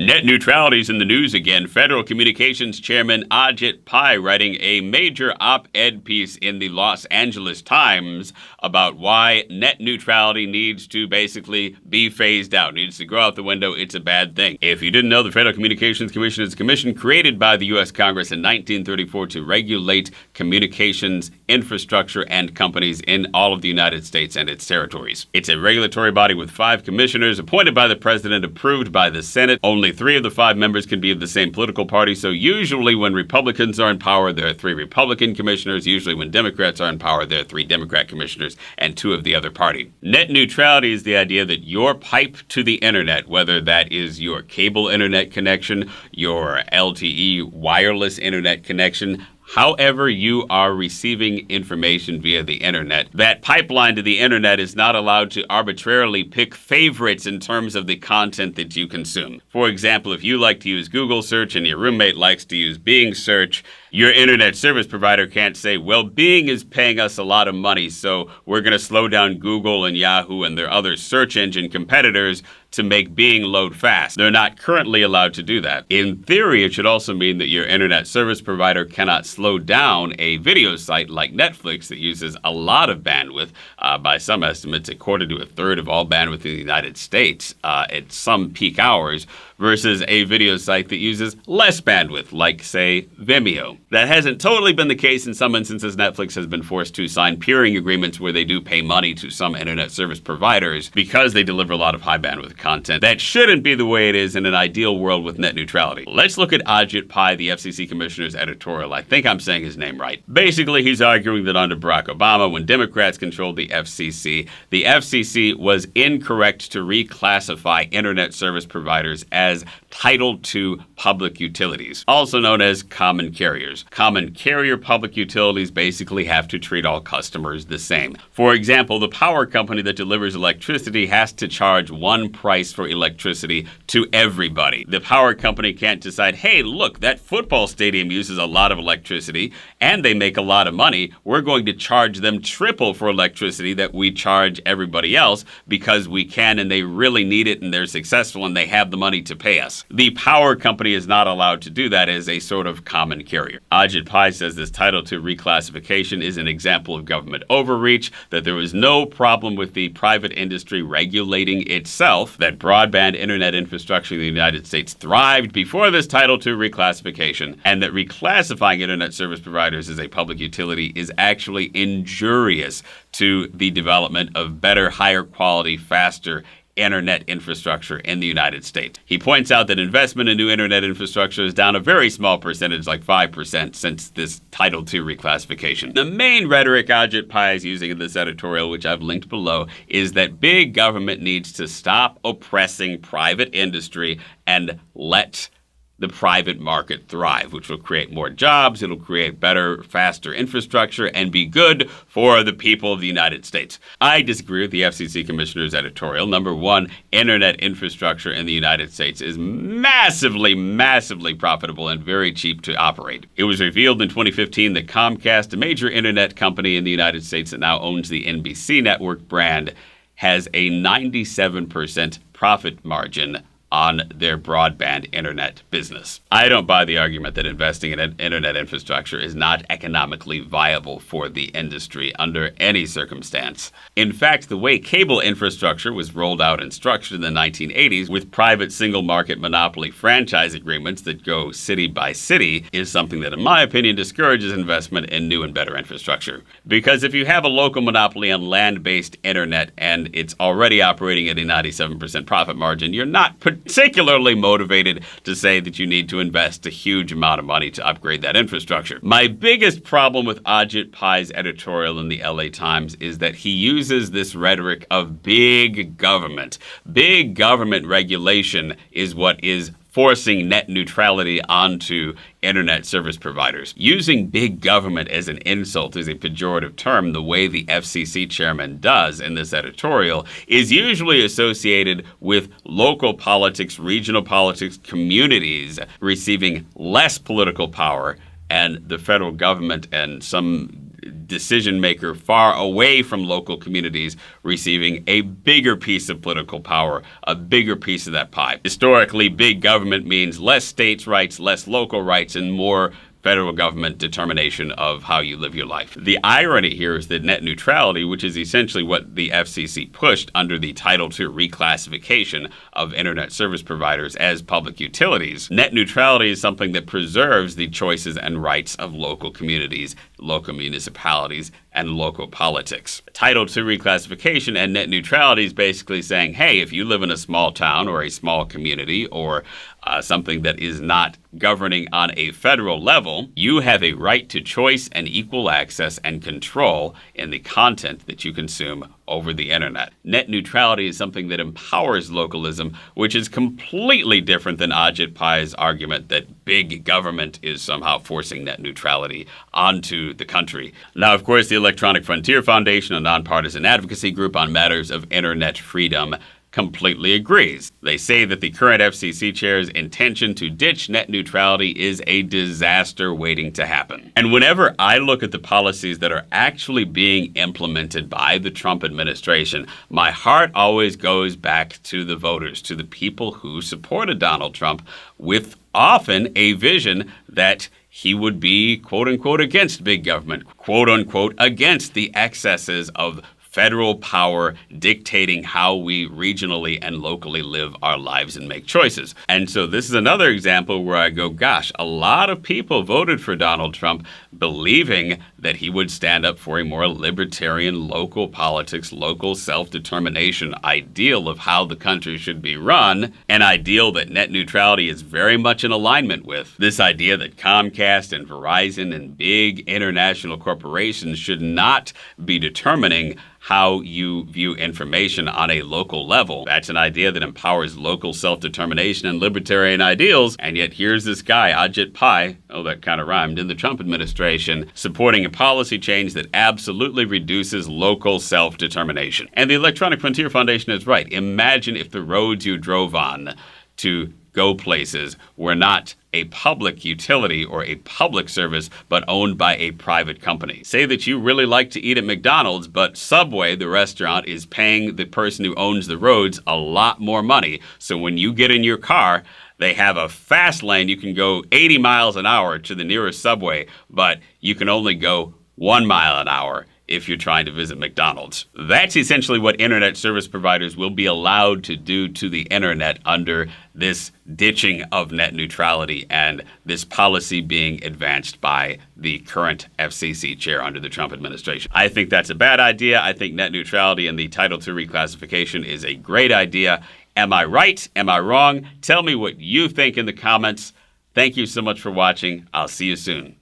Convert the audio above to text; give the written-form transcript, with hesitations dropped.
Net neutrality is in the news again. Federal Communications Chairman Ajit Pai writing a major op-ed piece in the Los Angeles Times about why net neutrality needs to basically be phased out, needs to go out the window. It's a bad thing. If you didn't know, the Federal Communications Commission is a commission created by the U.S. Congress in 1934 to regulate communications infrastructure and companies in all of the United States and its territories. It's a regulatory body with 5 commissioners appointed by the president, approved by the Senate. Only 3 of the 5 members can be of the same political party, so usually when Republicans are in power, there are 3 Republican commissioners. Usually when Democrats are in power, there are 3 Democrat commissioners and 2 of the other party. Net neutrality is the idea that your pipe to the internet, whether that is your cable internet connection, your LTE wireless internet connection, however you are receiving information via the internet, that pipeline to the internet is not allowed to arbitrarily pick favorites in terms of the content that you consume. For example, if you like to use Google search and your roommate likes to use Bing search, your internet service provider can't say, well, Bing is paying us a lot of money, so we're going to slow down Google and Yahoo and their other search engine competitors to make Bing load fast. They're not currently allowed to do that. In theory, it should also mean that your internet service provider cannot slow down a video site like Netflix that uses a lot of bandwidth. By some estimates, a quarter to a third of all bandwidth in the United States at some peak hours, versus a video site that uses less bandwidth, like, say, Vimeo. That hasn't totally been the case. In some instances, Netflix has been forced to sign peering agreements where they do pay money to some internet service providers because they deliver a lot of high bandwidth content. That shouldn't be the way it is in an ideal world with net neutrality. Let's look at Ajit Pai, the FCC commissioner's editorial. I think I'm saying his name right. Basically, he's arguing that under Barack Obama, when Democrats controlled the FCC was incorrect to reclassify internet service providers as Title II public utilities, also known as common carriers. Common carrier public utilities basically have to treat all customers the same. For example, the power company that delivers electricity has to charge one price for electricity to everybody. The power company can't decide, hey, look, that football stadium uses a lot of electricity and they make a lot of money. We're going to charge them triple for electricity that we charge everybody else because we can and they really need it and they're successful and they have the money to pay us. The power company is not allowed to do that as a sort of common carrier. Ajit Pai says this Title II reclassification is an example of government overreach, that there was no problem with the private industry regulating itself, that broadband internet infrastructure in the United States thrived before this Title II reclassification, and that reclassifying internet service providers as a public utility is actually injurious to the development of better, higher quality, faster internet infrastructure in the United States. He points out that investment in new internet infrastructure is down a very small percentage, like 5%, since this Title II reclassification. The main rhetoric Ajit Pai is using in this editorial, which I've linked below, is that big government needs to stop oppressing private industry and let the private market thrive, which will create more jobs, it'll create better, faster infrastructure, and be good for the people of the United States. I disagree with the FCC commissioner's editorial. Number one, internet infrastructure in the United States is massively, massively profitable and very cheap to operate. It was revealed in 2015 that Comcast, a major internet company in the United States that now owns the NBC network brand, has a 97% profit margin on their broadband internet business. I don't buy the argument that investing in internet infrastructure is not economically viable for the industry under any circumstance. In fact, the way cable infrastructure was rolled out and structured in the 1980s with private single market monopoly franchise agreements that go city by city is something that, in my opinion, discourages investment in new and better infrastructure. Because if you have a local monopoly on land-based internet and it's already operating at a 97% profit margin, you're not particularly motivated to say that you need to invest a huge amount of money to upgrade that infrastructure. My biggest problem with Ajit Pai's editorial in the LA Times is that he uses this rhetoric of big government. Big government regulation is what is forcing net neutrality onto internet service providers. Using big government as an insult is a pejorative term, the way the FCC chairman does in this editorial, is usually associated with local politics, regional politics, communities receiving less political power, and the federal government and some decision maker far away from local communities receiving a bigger piece of political power, a bigger piece of that pie. Historically, big government means less states' rights, less local rights, and more federal government determination of how you live your life. The irony here is that net neutrality, which is essentially what the FCC pushed under the Title II reclassification of internet service providers as public utilities, net neutrality is something that preserves the choices and rights of local communities, local municipalities, and local politics. Title II reclassification and net neutrality is basically saying, hey, if you live in a small town or a small community or something that is not governing on a federal level, you have a right to choice and equal access and control in the content that you consume over the internet. Net neutrality is something that empowers localism, which is completely different than Ajit Pai's argument that big government is somehow forcing net neutrality onto the country. Now, of course, the Electronic Frontier Foundation, a nonpartisan advocacy group on matters of internet freedom, completely agrees. They say that the current FCC chair's intention to ditch net neutrality is a disaster waiting to happen. And whenever I look at the policies that are actually being implemented by the Trump administration, my heart always goes back to the voters, to the people who supported Donald Trump, with often a vision that he would be, quote unquote, against big government, quote unquote, against the excesses of federal power dictating how we regionally and locally live our lives and make choices. And so this is another example where I go, gosh, a lot of people voted for Donald Trump believing that he would stand up for a more libertarian local politics, local self-determination ideal of how the country should be run, an ideal that net neutrality is very much in alignment with. This idea that Comcast and Verizon and big international corporations should not be determining how you view information on a local level. That's an idea that empowers local self-determination and libertarian ideals, and yet here's this guy, Ajit Pai, oh, that kind of rhymed, in the Trump administration, supporting a policy change that absolutely reduces local self-determination. And the Electronic Frontier Foundation is right. Imagine if the roads you drove on to go places were not a public utility or a public service, but owned by a private company. Say that you really like to eat at McDonald's, but Subway, the restaurant, is paying the person who owns the roads a lot more money. So when you get in your car, they have a fast lane. You can go 80 miles an hour to the nearest Subway, but you can only go 1 mile an hour if you're trying to visit McDonald's. That's essentially what internet service providers will be allowed to do to the internet under this ditching of net neutrality and this policy being advanced by the current FCC chair under the Trump administration. I think that's a bad idea. I think net neutrality and the Title II reclassification is a great idea. Am I right? Am I wrong? Tell me what you think in the comments. Thank you so much for watching. I'll see you soon.